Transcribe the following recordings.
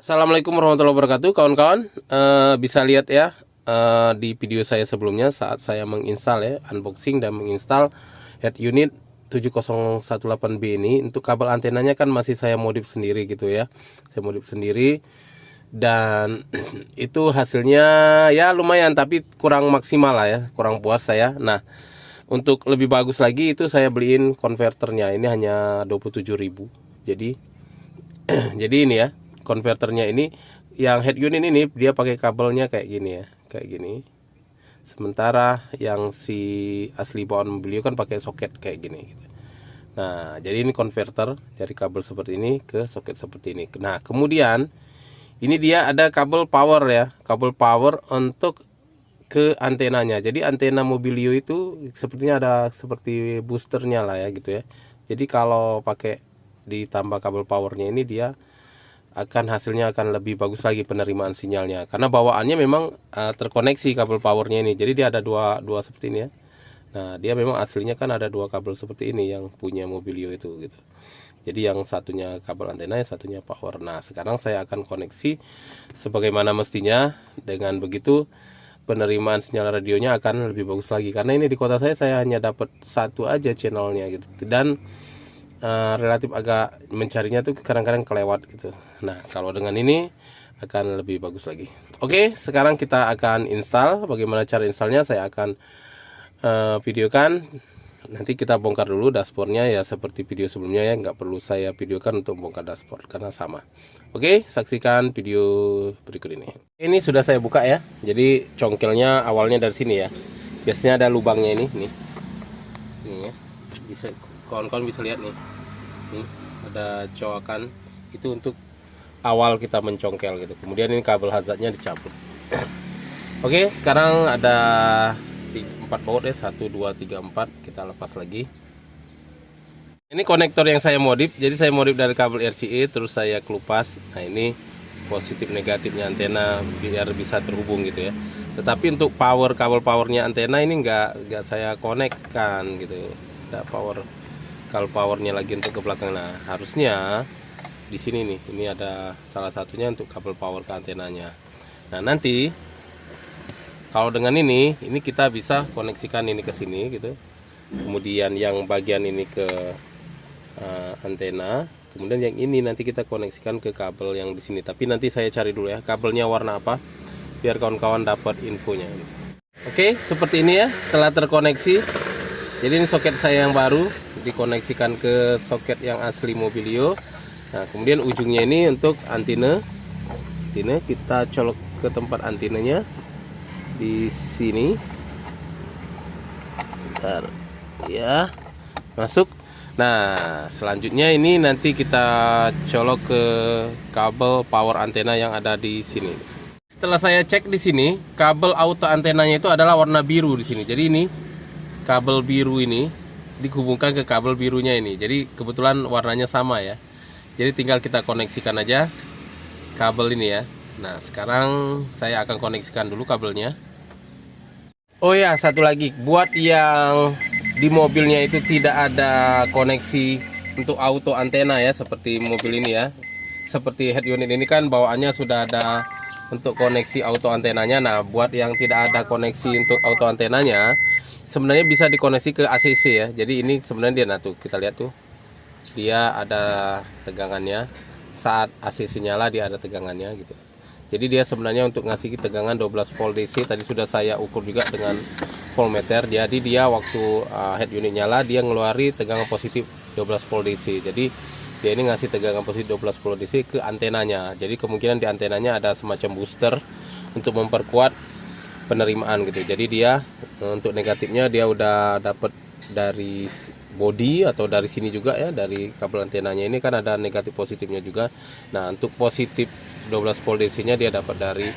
Assalamualaikum warahmatullahi wabarakatuh, kawan-kawan. Bisa lihat ya di video saya sebelumnya saat saya menginstal ya, unboxing dan menginstal head unit 7018B ini. Untuk kabel antenanya kan masih saya modif sendiri gitu ya. Saya modif sendiri dan itu hasilnya ya lumayan, tapi kurang maksimal lah ya, kurang puas saya. Nah, untuk lebih bagus lagi itu saya beliin konverternya. Ini hanya 27.000. Jadi jadi ini ya, konverternya ini yang head unit ini dia pakai kabelnya kayak gini ya, kayak gini. Sementara yang si asli bawaan beliau kan pakai soket kayak gini. Nah, jadi ini konverter dari kabel seperti ini ke soket seperti ini. Nah, kemudian ini dia ada kabel power ya, kabel power untuk ke antenanya. Jadi antena Mobilio itu sepertinya ada seperti boosternya lah ya gitu ya. Jadi kalau pakai ditambah kabel powernya ini, dia hasilnya akan lebih bagus lagi penerimaan sinyalnya, karena bawaannya memang terkoneksi kabel powernya ini. Jadi dia ada dua seperti ini ya. Nah, dia memang aslinya kan ada dua kabel seperti ini yang punya Mobilio itu gitu. Jadi yang satunya kabel antena, yang satunya power. Nah, sekarang saya akan koneksi sebagaimana mestinya. Dengan begitu penerimaan sinyal radionya akan lebih bagus lagi, karena ini di kota saya hanya dapat satu aja channelnya gitu, dan relatif agak mencarinya tuh kadang-kadang kelewat gitu. Nah, kalau dengan ini akan lebih bagus lagi. Oke, sekarang kita akan install. Bagaimana cara installnya saya akan videokan. Nanti kita bongkar dulu dashboardnya ya, seperti video sebelumnya ya, nggak perlu saya videokan untuk bongkar dashboard karena sama. Oke, saksikan video berikut ini. Ini sudah saya buka ya. Jadi congkelnya awalnya dari sini ya. Biasanya ada lubangnya ini nih. Ini ya. Bisa kawan-kawan bisa lihat nih. Nih, ada coakan itu untuk awal kita mencongkel gitu. Kemudian ini kabel hazardnya dicabut. Oke, sekarang ada 4 baut ya, 1 2 3 4. Kita lepas lagi. Ini konektor yang saya modif. Jadi saya modif dari kabel RCA terus saya kelupas. Nah, ini positif negatifnya antena biar bisa terhubung gitu ya. Tetapi untuk kabel powernya antena ini nggak saya konekkan gitu. Ada kabel powernya lagi untuk ke belakang. Nah, harusnya di sini nih, ini ada salah satunya untuk kabel power ke antenanya. Nah, nanti kalau dengan ini kita bisa koneksikan ini ke sini gitu. Kemudian yang bagian ini ke antena. Kemudian yang ini nanti kita koneksikan ke kabel yang di sini. Tapi nanti saya cari dulu ya kabelnya warna apa, biar kawan-kawan dapat infonya gitu. Oke, seperti ini ya setelah terkoneksi. Jadi ini soket saya yang baru dikoneksikan ke soket yang asli Mobilio. Nah, kemudian ujungnya ini untuk antena. Kita colok ke tempat antenanya di sini. Bentar. Ya, masuk. Nah, selanjutnya ini nanti kita colok ke kabel power antena yang ada di sini. Setelah saya cek di sini, kabel auto antenanya itu adalah warna biru di sini. Jadi ini kabel biru ini dihubungkan ke kabel birunya ini. Jadi kebetulan warnanya sama ya. Jadi tinggal kita koneksikan aja kabel ini ya. Nah, sekarang saya akan koneksikan dulu kabelnya. Oh ya, satu lagi, buat yang di mobilnya itu tidak ada koneksi untuk auto antena ya, seperti mobil ini ya. Seperti head unit ini kan bawaannya sudah ada untuk koneksi auto antenanya. Nah, buat yang tidak ada koneksi untuk auto antenanya, sebenarnya bisa dikoneksi ke ACC ya. Jadi ini sebenarnya dia, nah tuh kita lihat tuh, dia ada tegangannya. Saat ACC nyala dia ada tegangannya gitu. Jadi dia sebenarnya untuk ngasih tegangan 12 volt DC. Tadi sudah saya ukur juga dengan voltmeter. Jadi dia waktu head unit nyala dia ngeluari tegangan positif 12 volt DC. Jadi dia ini ngasih tegangan positif 12 volt DC ke antenanya. Jadi kemungkinan di antenanya ada semacam booster untuk memperkuat penerimaan gitu. Jadi dia untuk negatifnya dia udah dapat dari body atau dari sini juga ya, dari kabel antenanya ini kan ada negatif positifnya juga. Nah, untuk positif 12 volt DC nya dia dapat dari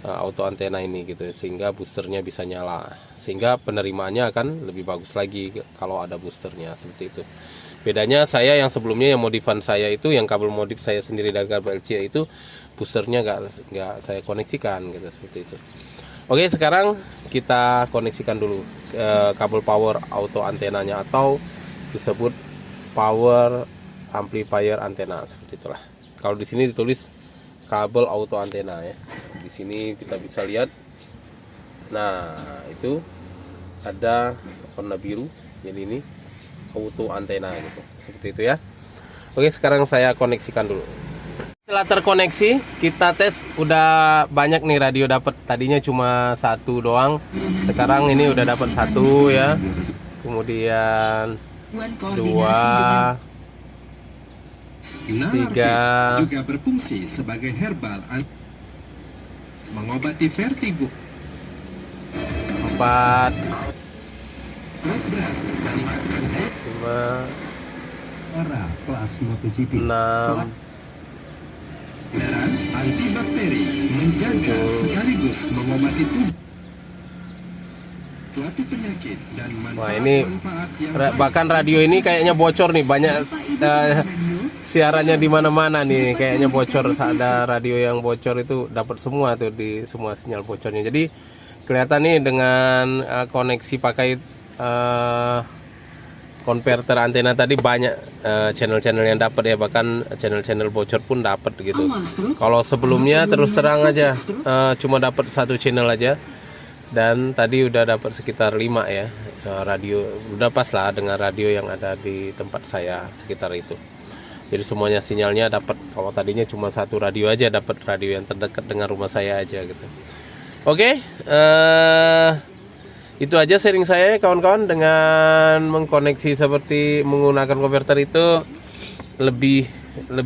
auto antena ini gitu, sehingga boosternya bisa nyala, sehingga penerimaannya akan lebih bagus lagi kalau ada boosternya seperti itu. Bedanya saya yang sebelumnya, yang modifan saya itu, yang kabel modif saya sendiri dari kabel LCA itu boosternya nggak saya koneksikan gitu, seperti itu. Oke, sekarang kita koneksikan dulu kabel power auto antenanya, atau disebut power amplifier antena, seperti itulah. Kalau di sini ditulis kabel auto antena ya. Di sini kita bisa lihat. Nah, itu ada warna biru. Jadi ini auto antena gitu. Seperti itu ya. Oke, sekarang saya koneksikan dulu. Setelah terkoneksi, kita tes udah banyak nih radio dapat. Tadinya cuma satu doang. Sekarang ini udah dapat satu ya. Kemudian 2, 3, juga berfungsi sebagai herbal mengobati vertigo, 4, berat, meningkatkan 5, era kelas MotoGP, 6, dan antibakteri, menjaga sekaligus mengobati tubuh suatu penyakit dan wah ini bahkan radio ini kayaknya bocor nih, banyak siarannya di mana-mana nih, kayaknya bocor. Ada radio yang bocor itu dapat semua tuh di semua sinyal bocornya. Jadi kelihatan nih dengan koneksi pakai konverter antena tadi banyak channel-channel yang dapat ya, bahkan channel-channel bocor pun dapat gitu. Kalau sebelumnya terus terang aja cuma dapat satu channel aja. Dan tadi udah dapat sekitar 5 ya radio, udah pas lah dengan radio yang ada di tempat saya sekitar itu. Jadi semuanya sinyalnya dapat. Kalau tadinya cuma satu radio aja, dapat radio yang terdekat dengan rumah saya aja gitu. Oke, itu aja sharing saya kawan-kawan dengan mengkoneksi seperti menggunakan konverter itu lebih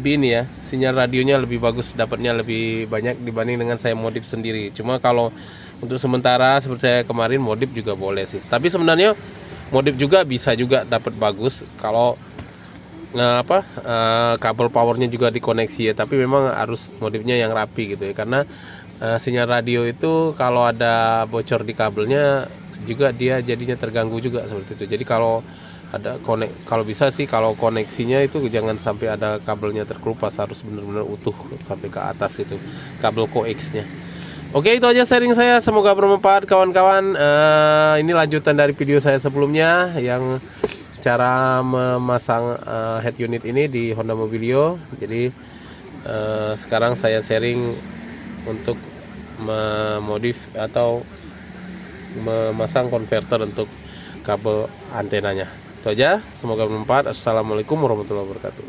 ini ya, sinyal radionya lebih bagus, dapatnya lebih banyak dibanding dengan saya modif sendiri. Cuma kalau untuk sementara seperti saya kemarin modif juga boleh sih. Tapi sebenarnya modif juga bisa juga dapat bagus kalau kabel powernya juga dikoneksi ya. Tapi memang harus modifnya yang rapi gitu ya, karena sinyal radio itu kalau ada bocor di kabelnya juga dia jadinya terganggu juga seperti itu. Jadi kalau ada kalau bisa sih kalau koneksinya itu jangan sampai ada kabelnya terkelupas, harus benar-benar utuh sampai ke atas itu kabel coax-nya. Oke, itu aja sharing saya, semoga bermanfaat kawan-kawan. Ini lanjutan dari video saya sebelumnya yang cara memasang head unit ini di Honda Mobilio. Jadi sekarang saya sharing untuk memodif atau memasang konverter untuk kabel antenanya. Itu aja, semoga bermanfaat. Assalamualaikum warahmatullahi wabarakatuh.